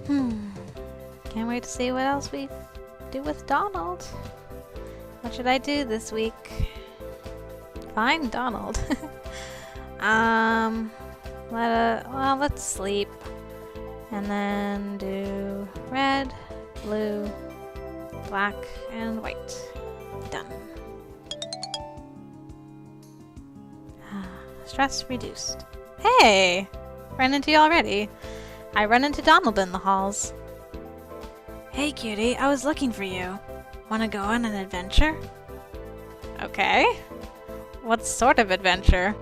Can't wait to see what else we do with Donald. What should I do this week? Find Donald. Let's sleep. And then do red, blue, black, and white. Done. Stress reduced. Hey! Ran into you already. I run into Donald in the halls. Hey, cutie, I was looking for you. Wanna go on an adventure? Okay. What sort of adventure?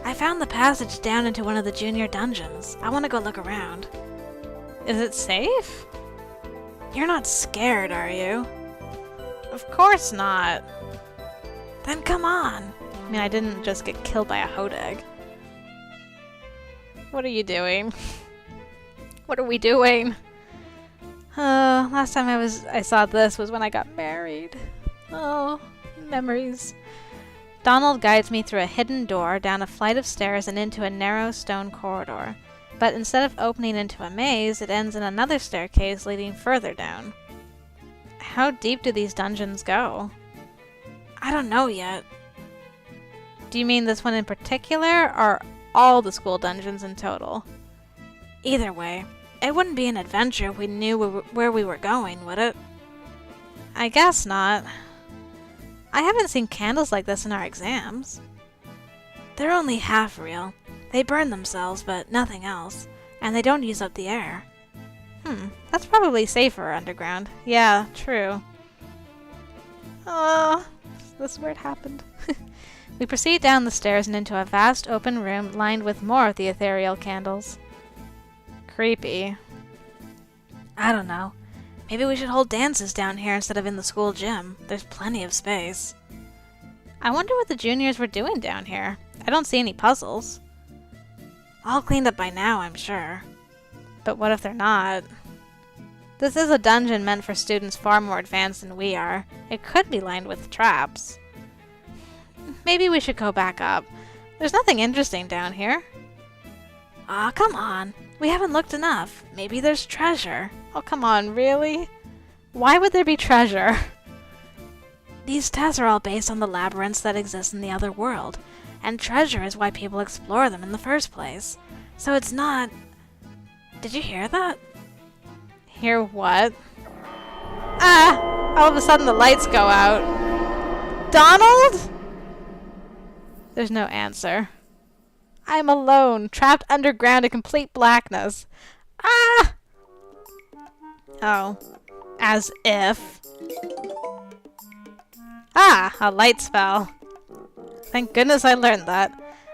I found the passage down into one of the junior dungeons. I wanna go look around. Is it safe? You're not scared, are you? Of course not. Then come on. I mean, I didn't just get killed by a hodag. What are you doing? What are we doing? Last time I saw this was when I got married. Oh, memories. Donald guides me through a hidden door, down a flight of stairs, and into a narrow stone corridor. But instead of opening into a maze, it ends in another staircase leading further down. How deep do these dungeons go? I don't know yet. Do you mean this one in particular, or all the school dungeons in total? Either way, it wouldn't be an adventure if we knew where we were going, would it? I guess not. I haven't seen candles like this in our exams. They're only half real. They burn themselves, but nothing else, and they don't use up the air. That's probably safer underground. Yeah, true. Oh, this is where it happened. We proceed down the stairs and into a vast open room lined with more of the ethereal candles. Creepy. I don't know. Maybe we should hold dances down here instead of in the school gym. There's plenty of space. I wonder what the juniors were doing down here. I don't see any puzzles. All cleaned up by now, I'm sure. But what if they're not? This is a dungeon meant for students far more advanced than we are. It could be lined with traps. Maybe we should go back up. There's nothing interesting down here. Aw, come on. We haven't looked enough. Maybe there's treasure. Oh, come on, really? Why would there be treasure? These tests are all based on the labyrinths that exist in the other world, and treasure is why people explore them in the first place. So it's not... Did you hear that? Hear what? Ah! All of a sudden the lights go out. Donald? There's no answer. I'm alone, trapped underground in complete blackness. Ah! Oh. As if. Ah! A light spell. Thank goodness I learned that.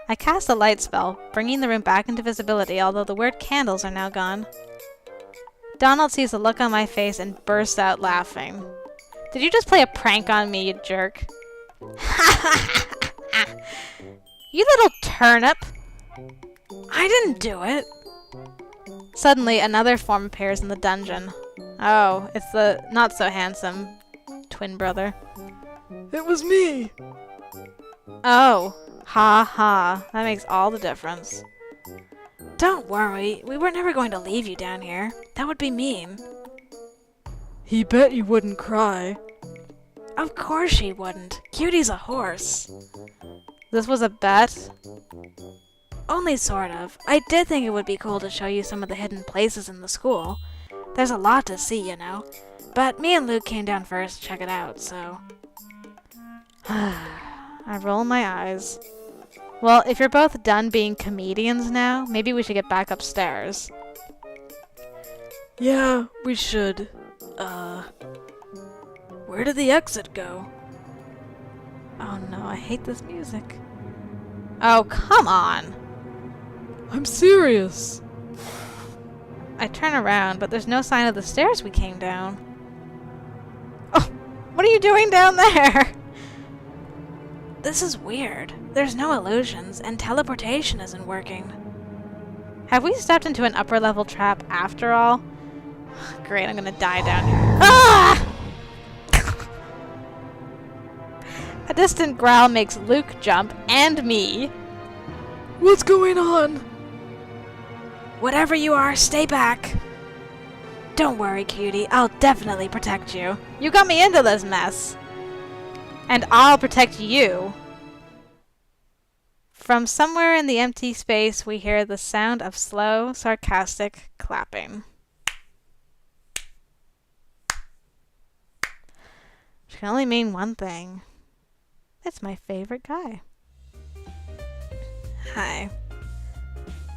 I cast a light spell, bringing the room back into visibility, although the weird candles are now gone. Donald sees the look on my face and bursts out laughing. Did you just play a prank on me, you jerk? You little turnip! I didn't do it! Suddenly, another form appears in the dungeon. Oh, it's the not-so-handsome twin brother. It was me! Oh, ha ha. That makes all the difference. Don't worry, we were never going to leave you down here. That would be mean. He bet you wouldn't cry. Of course she wouldn't. Cutie's a horse. This was a bet? Only sort of. I did think it would be cool to show you some of the hidden places in the school. There's a lot to see, you know. But me and Luke came down first to check it out, so... I roll my eyes. Well, if you're both done being comedians now, maybe we should get back upstairs. Yeah, we should. Where did the exit go? Oh no, I hate this music. Oh, come on! I'm serious! I turn around, but there's no sign of the stairs we came down. Oh, what are you doing down there? This is weird. There's no illusions, and teleportation isn't working. Have we stepped into an upper-level trap after all? Great, I'm gonna die down here. Ah! A distant growl makes Luke jump, and me. What's going on? Whatever you are, stay back. Don't worry, Cutie. I'll definitely protect you. You got me into this mess. And I'll protect you. From somewhere in the empty space, we hear the sound of slow, sarcastic clapping. Which can only mean one thing. It's my favorite guy. Hi.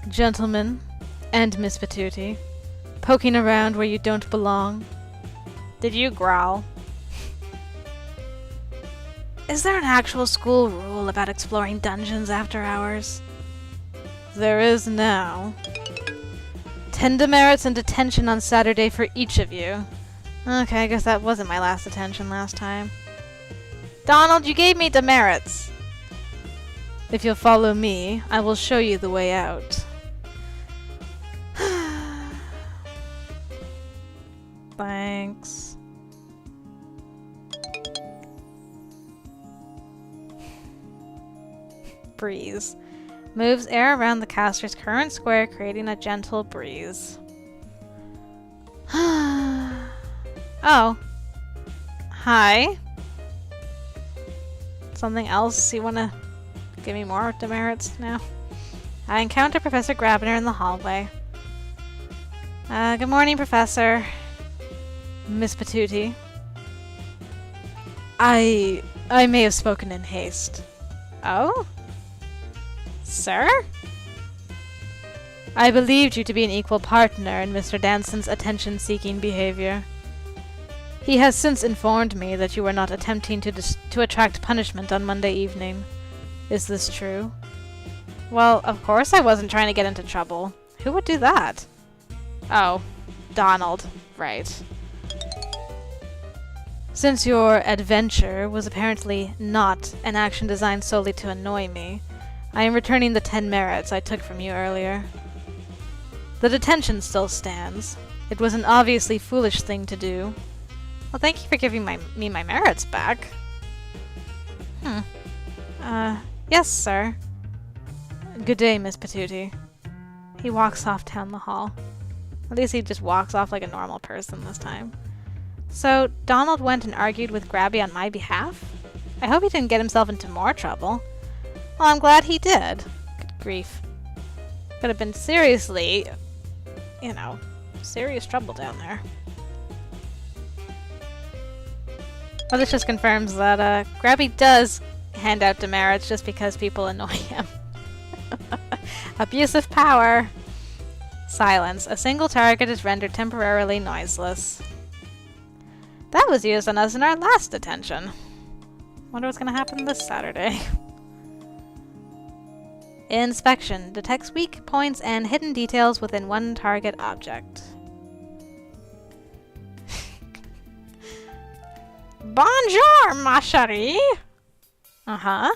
Gentlemen, and Miss Patootie, poking around where you don't belong. Did you growl? Is there an actual school rule about exploring dungeons after hours? There is now. 10 demerits and detention on Saturday for each of you. Okay, I guess that wasn't my last detention last time. Donald, you gave me demerits! If you'll follow me, I will show you the way out. Thanks. Breeze. Moves air around the caster's current square, creating a gentle breeze. Oh. Hi. Something else you wanna give me more demerits now? I encounter Professor Grabner in the hallway. Good morning, Professor. Miss Patootie. I may have spoken in haste. Oh? Sir? I believed you to be an equal partner in Mr. Danson's attention-seeking behavior. He has since informed me that you were not attempting to attract punishment on Monday evening. Is this true? Well, of course I wasn't trying to get into trouble. Who would do that? Oh, Donald. Right. Since your adventure was apparently not an action designed solely to annoy me, I am returning the 10 merits I took from you earlier. The detention still stands. It was an obviously foolish thing to do. Well, thank you for giving me my merits back. Yes, sir. Good day, Miss Patootie. He walks off down the hall. At least he just walks off like a normal person this time. So, Donald went and argued with Grabby on my behalf? I hope he didn't get himself into more trouble. Well, I'm glad he did. Good grief. Could have been seriously, serious trouble down there. Well, this just confirms that Grabby does hand out demerits just because people annoy him. Abuse of power. Silence. A single target is rendered temporarily noiseless. That was used on us in our last detention. Wonder what's going to happen this Saturday. Inspection. Detects weak points and hidden details within one target object. Bonjour, ma chérie! Uh-huh.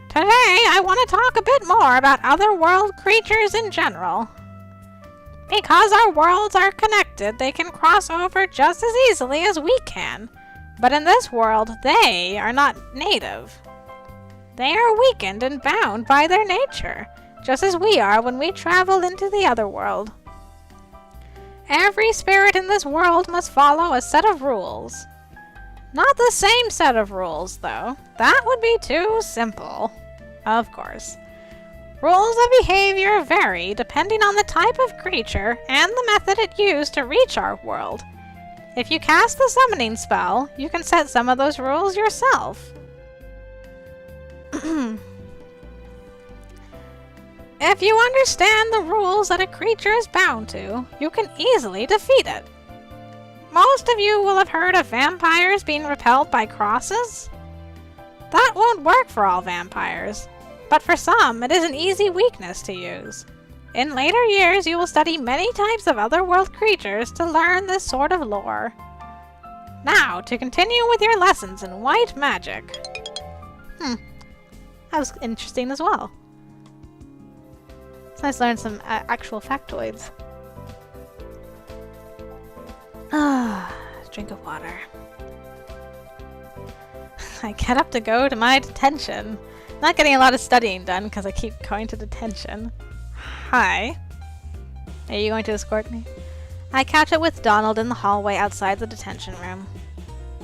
Today, I want to talk a bit more about otherworld creatures in general. Because our worlds are connected, they can cross over just as easily as we can. But in this world, they are not native. They are weakened and bound by their nature, just as we are when we travel into the other world. Every spirit in this world must follow a set of rules. Not the same set of rules, though. That would be too simple. Of course. Rules of behavior vary depending on the type of creature and the method it used to reach our world. If you cast the summoning spell, you can set some of those rules yourself. If you understand the rules that a creature is bound to, you can easily defeat it. Most of you will have heard of vampires being repelled by crosses. That won't work for all vampires, but for some it is an easy weakness to use. In later years you will study many types of otherworld creatures to learn this sort of lore. Now, to continue with your lessons in white magic. That was interesting as well. It's nice to learn some actual factoids. Drink of water. I get up to go to my detention. Not getting a lot of studying done because I keep going to detention. Hi. Are you going to escort me? I catch up with Donald in the hallway outside the detention room.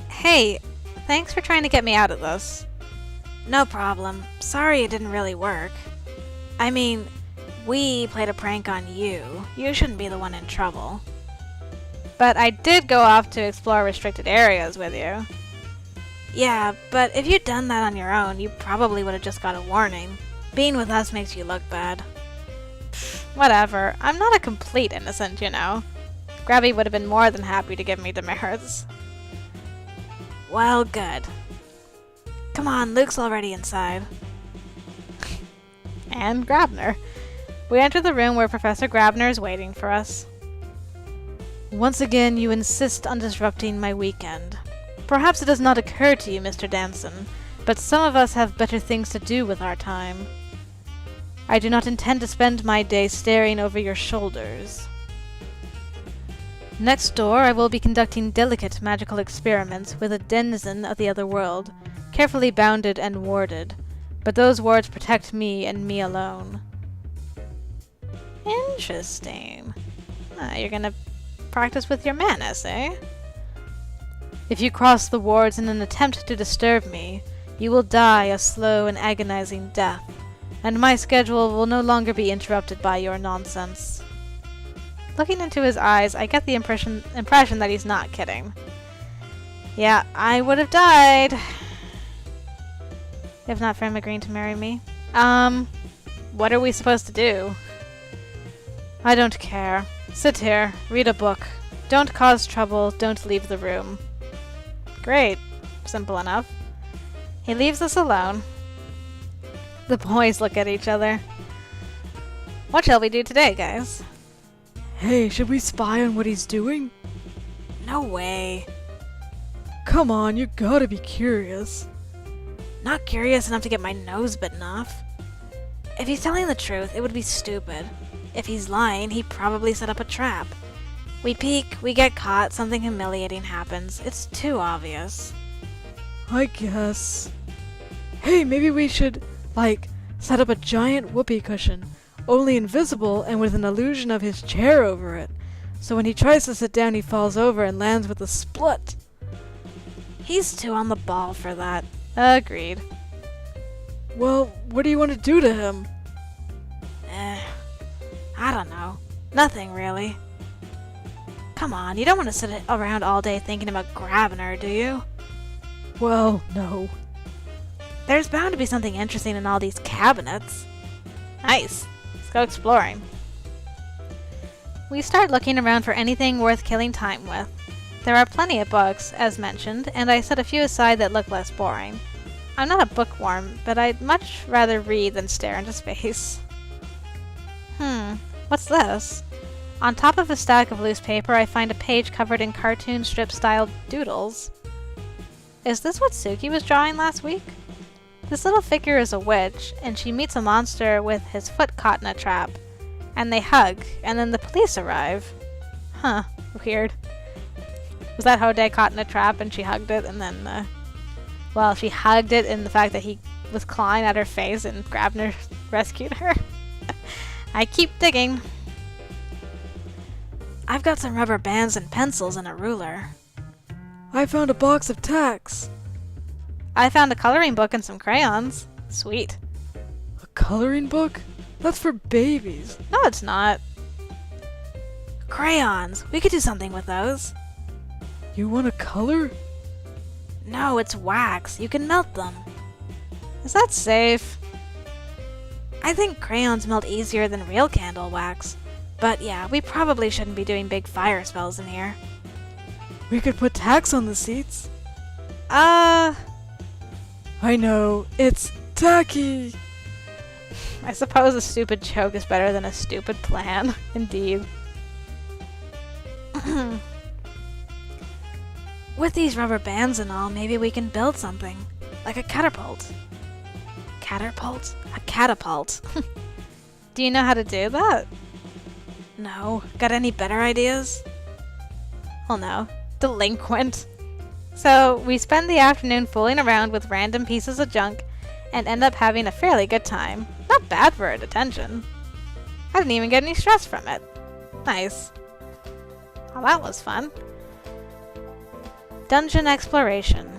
Hey, thanks for trying to get me out of this. No problem. Sorry it didn't really work. I mean, we played a prank on you. You shouldn't be the one in trouble. But I did go off to explore restricted areas with you. Yeah, but if you'd done that on your own, you probably would have just got a warning. Being with us makes you look bad. Pfft, whatever. I'm not a complete innocent, you know. Grabby would have been more than happy to give me demerits. Well, good. Come on, Luke's already inside. And Grabner. We enter the room where Professor Grabner is waiting for us. Once again, you insist on disrupting my weekend. Perhaps it does not occur to you, Mr. Danson, but some of us have better things to do with our time. I do not intend to spend my day staring over your shoulders. Next door, I will be conducting delicate magical experiments with a denizen of the other world, carefully bounded and warded, but those wards protect me and me alone. Interesting. You're gonna practice with your manus, eh? If you cross the wards in an attempt to disturb me, you will die a slow and agonizing death, and my schedule will no longer be interrupted by your nonsense. Looking into his eyes, I get the impression that he's not kidding. Yeah, I would have died. If not for him agreeing to marry me. What are we supposed to do? I don't care. Sit here, read a book. Don't cause trouble, don't leave the room. Great. Simple enough. He leaves us alone. The boys look at each other. What shall we do today, guys? Hey, should we spy on what he's doing? No way. Come on, you gotta be curious. Not curious enough to get my nose bitten off. If he's telling the truth, it would be stupid. If he's lying, he probably set up a trap. We peek, we get caught, something humiliating happens. It's too obvious. I guess. Hey, maybe we should, set up a giant whoopee cushion, only invisible and with an illusion of his chair over it. So when he tries to sit down, he falls over and lands with a split. He's too on the ball for that. Agreed. Well, what do you want to do to him? I don't know. Nothing, really. Come on, you don't want to sit around all day thinking about grabbing her, do you? Well, no. There's bound to be something interesting in all these cabinets. Nice. Let's go exploring. We start looking around for anything worth killing time with. There are plenty of books, as mentioned, and I set a few aside that look less boring. I'm not a bookworm, but I'd much rather read than stare into space. What's this? On top of a stack of loose paper, I find a page covered in cartoon strip-styled doodles. Is this what Suki was drawing last week? This little figure is a witch, and she meets a monster with his foot caught in a trap. And they hug, and then the police arrive. Huh, weird. Was that Hode caught in a trap and she hugged it, and then, she hugged it in the fact that he was clawing at her face and Grabner rescued her? I keep digging. I've got some rubber bands and pencils and a ruler. I found a box of tacks. I found a coloring book and some crayons. Sweet. A coloring book? That's for babies. No, it's not. Crayons. We could do something with those. You want to color? No, it's wax. You can melt them. Is that safe? I think crayons melt easier than real candle wax. But yeah, we probably shouldn't be doing big fire spells in here. We could put tacks on the seats. I know, it's tacky. I suppose a stupid joke is better than a stupid plan. Indeed. With these rubber bands and all, maybe we can build something. Like a catapult. Catapult? A catapult. Do you know how to do that? No. Got any better ideas? Oh no. Delinquent. So, we spend the afternoon fooling around with random pieces of junk and end up having a fairly good time. Not bad for a detention. I didn't even get any stress from it. Nice. Well, that was fun. Dungeon exploration.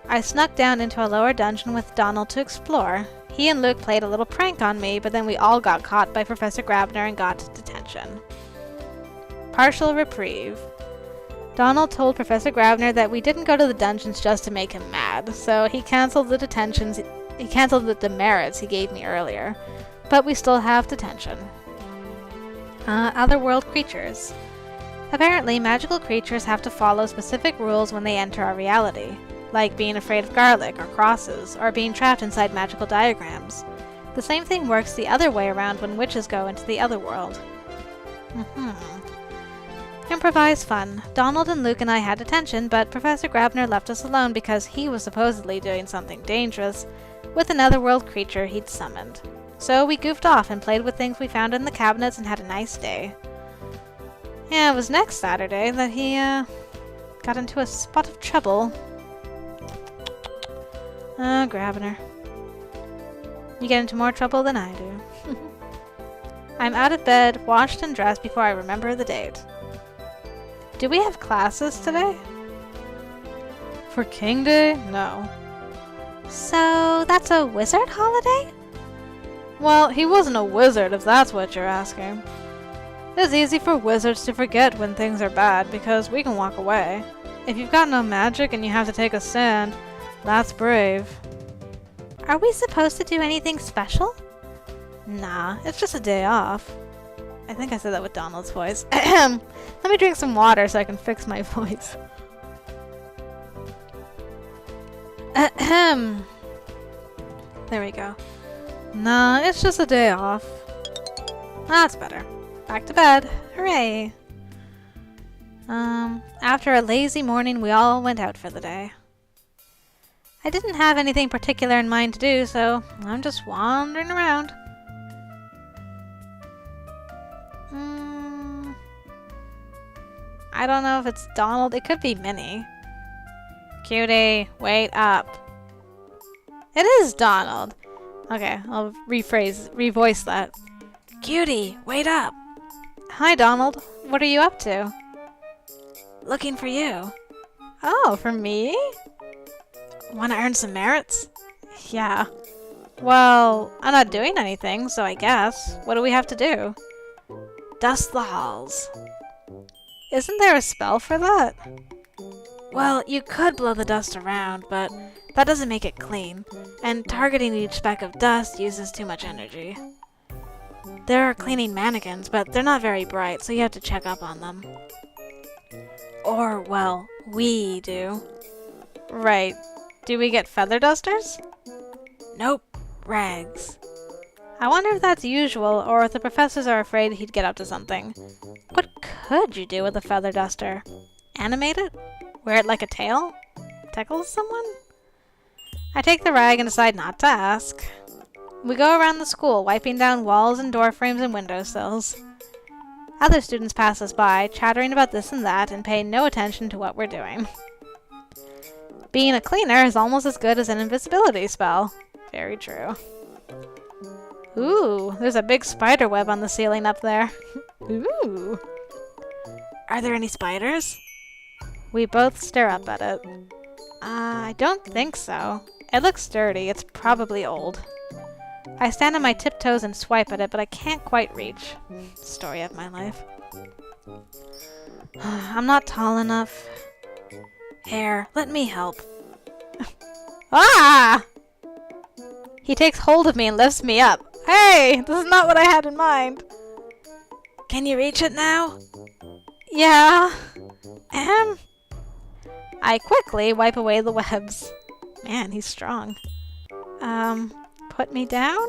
I snuck down into a lower dungeon with Donald to explore. He and Luke played a little prank on me, but then we all got caught by Professor Grabner and got detention. Partial reprieve. Donald told Professor Grabner that we didn't go to the dungeons just to make him mad, so he canceled the detentions. He canceled the demerits he gave me earlier, but we still have detention. Otherworld creatures. Apparently, magical creatures have to follow specific rules when they enter our reality, like being afraid of garlic or crosses, or being trapped inside magical diagrams. The same thing works the other way around when witches go into the otherworld. Improvise fun. Donald and Luke and I had detention, but Professor Grabner left us alone because he was supposedly doing something dangerous with an otherworld creature he'd summoned. So we goofed off and played with things we found in the cabinets and had a nice day. Yeah, it was next Saturday that he, got into a spot of trouble. Oh, Grabner. You get into more trouble than I do. I'm out of bed, washed and dressed before I remember the date. Do we have classes today? For King Day? No. So, that's a wizard holiday? Well, he wasn't a wizard if that's what you're asking. It's easy for wizards to forget when things are bad because we can walk away. If you've got no magic and you have to take a stand, that's brave. Are we supposed to do anything special? Nah, it's just a day off. I think I said that with Donald's voice. Let me drink some water so I can fix my voice. There we go. Nah, it's just a day off. That's better. Back to bed. Hooray! After a lazy morning, we all went out for the day. I didn't have anything particular in mind to do, so I'm just wandering around. I don't know if it's Donald. It could be Minnie. Cutie, wait up. It is Donald. Okay, I'll revoice that. Cutie, wait up. Hi, Donald. What are you up to? Looking for you. Oh, for me? Want to earn some merits? Yeah. Well, I'm not doing anything, so I guess. What do we have to do? Dust the halls. Isn't there a spell for that? Well, you could blow the dust around, but that doesn't make it clean, and targeting each speck of dust uses too much energy. There are cleaning mannequins, but they're not very bright, so you have to check up on them. Or, well, we do. Right. Do we get feather dusters? Nope. Rags. I wonder if that's usual, or if the professors are afraid he'd get up to something. What could you do with a feather duster? Animate it? Wear it like a tail? Tickle someone? I take the rag and decide not to ask. We go around the school, wiping down walls and door frames and windowsills. Other students pass us by, chattering about this and that, and paying no attention to what we're doing. Being a cleaner is almost as good as an invisibility spell. Very true. Ooh, there's a big spider web on the ceiling up there. Ooh. Are there any spiders? We both stare up at it. I don't think so. It looks dirty. It's probably old. I stand on my tiptoes and swipe at it, but I can't quite reach. Story of my life. I'm not tall enough. Here, let me help. Ah! He takes hold of me and lifts me up. Hey, this is not what I had in mind. Can you reach it now? Yeah. I quickly wipe away the webs. Man, he's strong. Put me down?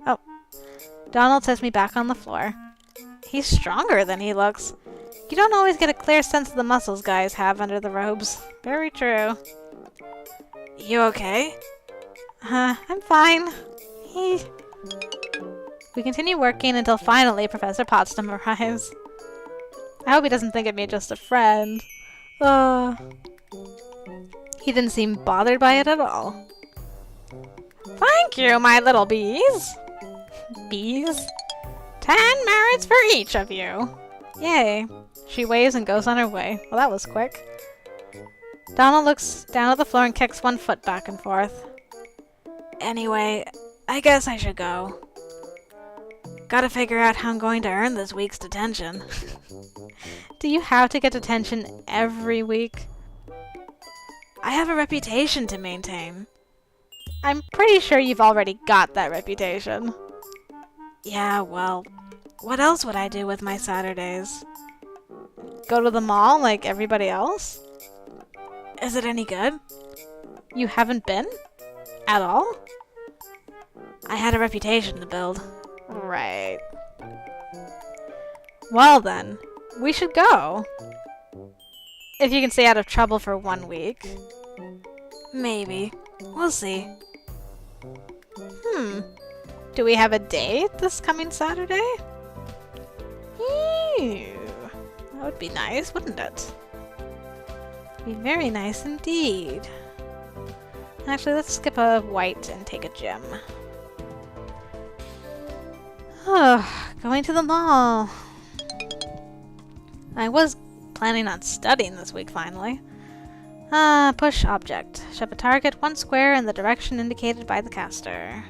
Oh. Donald sets me back on the floor. He's stronger than he looks. You don't always get a clear sense of the muscles guys have under the robes. Very true. You okay? I'm fine. We continue working until finally Professor Potsdam arrives. I hope he doesn't think of me just a friend. He didn't seem bothered by it at all. Thank you, my little bees. Bees? 10 merits for each of you. Yay. She waves and goes on her way. Well, that was quick. Donald looks down at the floor and kicks one foot back and forth. Anyway, I guess I should go. Gotta figure out how I'm going to earn this week's detention. Do you have to get detention every week? I have a reputation to maintain. I'm pretty sure you've already got that reputation. Yeah, well, what else would I do with my Saturdays? Go to the mall like everybody else? Is it any good? You haven't been? At all? I had a reputation to build. Right. Well then, we should go. If you can stay out of trouble for 1 week. Maybe. We'll see. Do we have a date this coming Saturday? Ew. That would be nice, wouldn't it? Be very nice indeed. Actually, let's skip a white and take a gem. Going to the mall. I was planning on studying this week, finally. Push object. Shove a target 1 square in the direction indicated by the caster.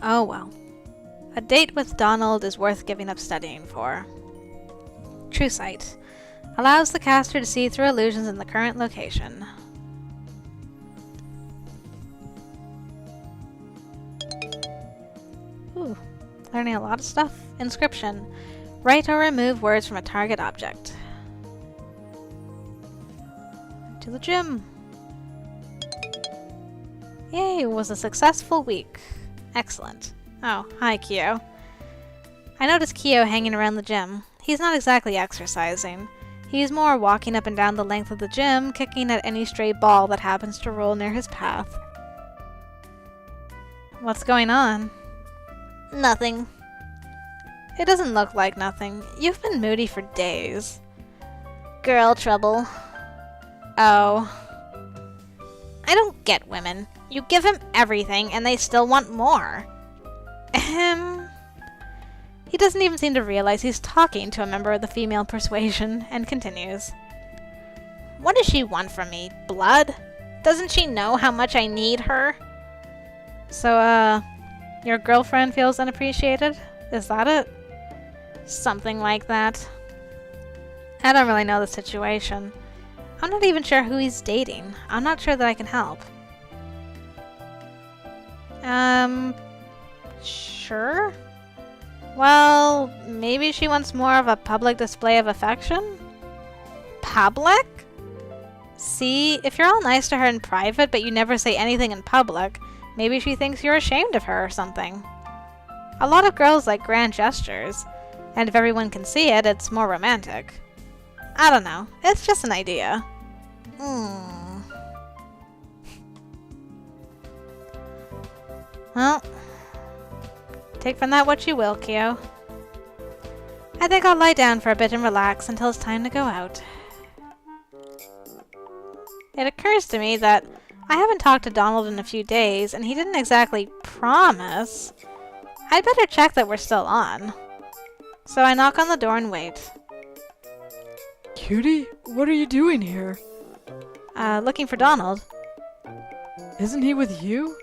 Oh well. A date with Donald is worth giving up studying for. True Sight. Allows the caster to see through illusions in the current location. Ooh, learning a lot of stuff. Inscription. Write or remove words from a target object. To the gym. Yay, it was a successful week. Excellent. Oh, hi, Kyo. I noticed Kyo hanging around the gym. He's not exactly exercising. He's more walking up and down the length of the gym, kicking at any stray ball that happens to roll near his path. What's going on? Nothing. It doesn't look like nothing. You've been moody for days. Girl trouble. Oh. I don't get women. You give him everything and they still want more. Ahem. He doesn't even seem to realize he's talking to a member of the female persuasion, and continues. What does she want from me? Blood? Doesn't she know how much I need her? So, your girlfriend feels unappreciated? Is that it? Something like that. I don't really know the situation. I'm not even sure who he's dating. I'm not sure that I can help. Sure? Well, maybe she wants more of a public display of affection? Public? See, if you're all nice to her in private but you never say anything in public, maybe she thinks you're ashamed of her or something. A lot of girls like grand gestures, and if everyone can see it, it's more romantic. I don't know, it's just an idea. Well, take from that what you will, Kyo. I think I'll lie down for a bit and relax until it's time to go out. It occurs to me that I haven't talked to Donald in a few days, and he didn't exactly promise. I'd better check that we're still on. So I knock on the door and wait. Cutie, what are you doing here? Looking for Donald. Isn't he with you?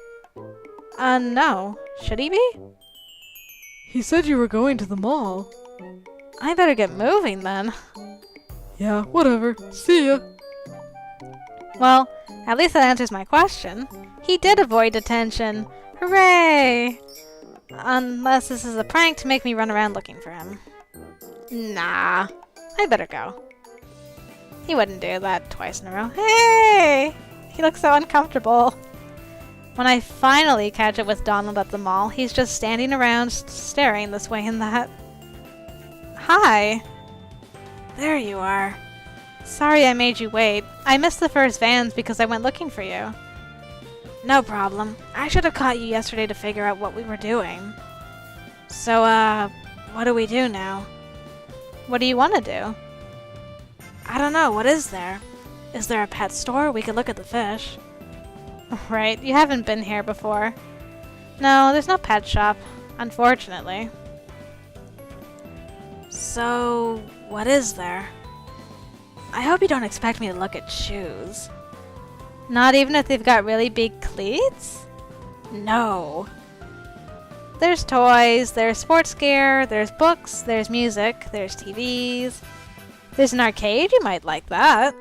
No. Should he be? He said you were going to the mall. I better get moving then. Yeah, whatever. See ya. Well, at least that answers my question. He did avoid detention. Hooray! Unless this is a prank to make me run around looking for him. Nah. I better go. He wouldn't do that twice in a row. Hey! He looks so uncomfortable. When I finally catch up with Donald at the mall, he's just standing around staring this way and that. Hi. There you are. Sorry I made you wait. I missed the first vans because I went looking for you. No problem. I should have caught you yesterday to figure out what we were doing. So, what do we do now? What do you want to do? I don't know. What is there? Is there a pet store? We could look at the fish. Right, you haven't been here before. No, there's no pet shop, unfortunately. So, what is there? I hope you don't expect me to look at shoes. Not even if they've got really big cleats? No. There's toys, there's sports gear, there's books, there's music, there's TVs. There's an arcade, you might like that.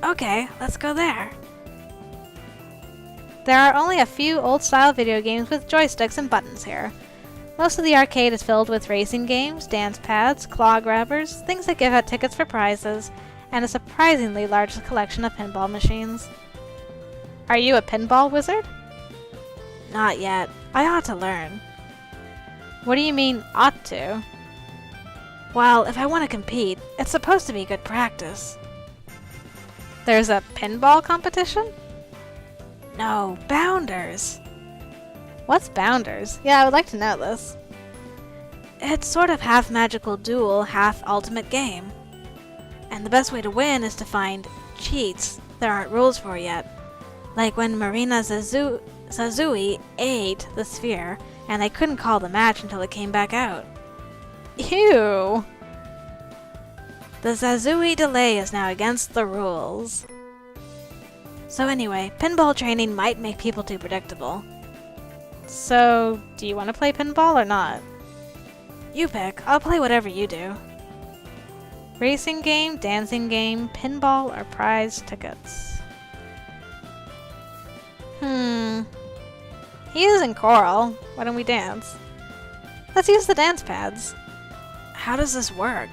Okay, let's go there. There are only a few old-style video games with joysticks and buttons here. Most of the arcade is filled with racing games, dance pads, claw grabbers, things that give out tickets for prizes, and a surprisingly large collection of pinball machines. Are you a pinball wizard? Not yet. I ought to learn. What do you mean, ought to? Well, if I want to compete, it's supposed to be good practice. There's a pinball competition? No, bounders. What's bounders? Yeah, I would like to know this. It's sort of half magical duel, half ultimate game. And the best way to win is to find cheats there aren't rules for yet. Like when Marina Zazui ate the sphere, and they couldn't call the match until it came back out. Ew! The Zazui delay is now against the rules. So anyway, pinball training might make people too predictable. So, do you want to play pinball or not? You pick. I'll play whatever you do. Racing game, dancing game, pinball, or prize tickets? He is in choral. Why don't we dance? Let's use the dance pads. How does this work?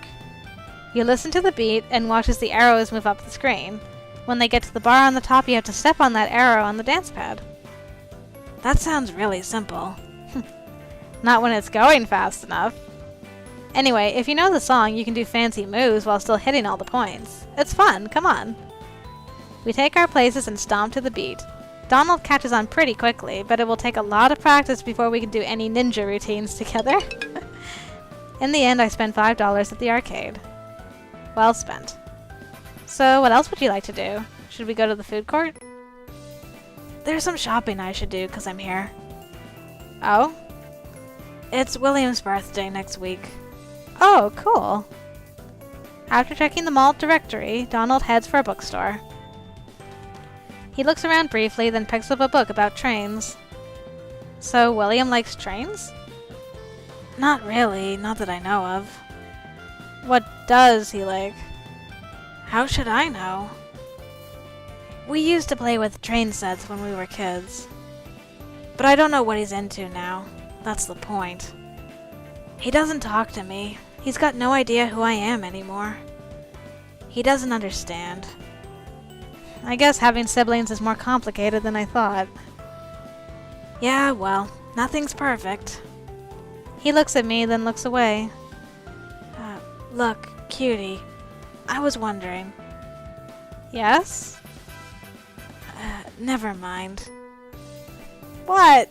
You listen to the beat and watch as the arrows move up the screen. When they get to the bar on the top, you have to step on that arrow on the dance pad. That sounds really simple. Not when it's going fast enough. Anyway, if you know the song, you can do fancy moves while still hitting all the points. It's fun, come on. We take our places and stomp to the beat. Donald catches on pretty quickly, but it will take a lot of practice before we can do any ninja routines together. In the end, I spent $5 at the arcade. Well spent. So, what else would you like to do? Should we go to the food court? There's some shopping I should do because I'm here. Oh? It's William's birthday next week. Oh, cool. After checking the mall directory, Donald heads for a bookstore. He looks around briefly, then picks up a book about trains. So, William likes trains? Not really, not that I know of. What does he like? How should I know? We used to play with train sets when we were kids. But I don't know what he's into now. That's the point. He doesn't talk to me. He's got no idea who I am anymore. He doesn't understand. I guess having siblings is more complicated than I thought. Yeah, well, nothing's perfect. He looks at me, then looks away. Look, Cutie, I was wondering. Yes? Never mind. What?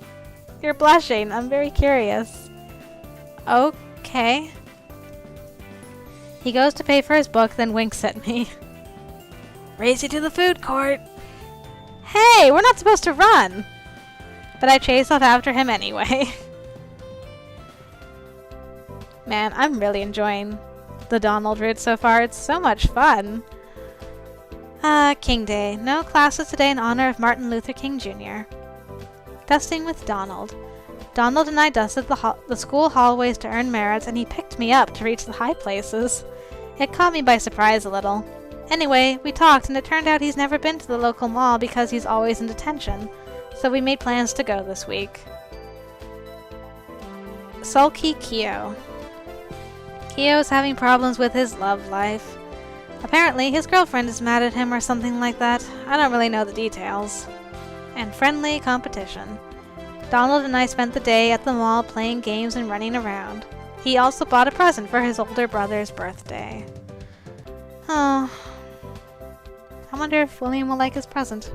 You're blushing. I'm very curious. Okay. He goes to pay for his book, then winks at me. Race you to the food court. Hey, we're not supposed to run. But I chase off after him anyway. Man, I'm really enjoying the Donald route so far. It's so much fun. King Day. No classes today in honor of Martin Luther King Jr. Dusting with Donald. Donald and I dusted the school hallways to earn merits, and he picked me up to reach the high places. It caught me by surprise a little. Anyway, we talked, and it turned out he's never been to the local mall because he's always in detention. So we made plans to go this week. Sulky Kyo. Kyo's having problems with his love life. Apparently, his girlfriend is mad at him or something like that. I don't really know the details. And friendly competition. Donald and I spent the day at the mall playing games and running around. He also bought a present for his older brother's birthday. Oh. I wonder if William will like his present.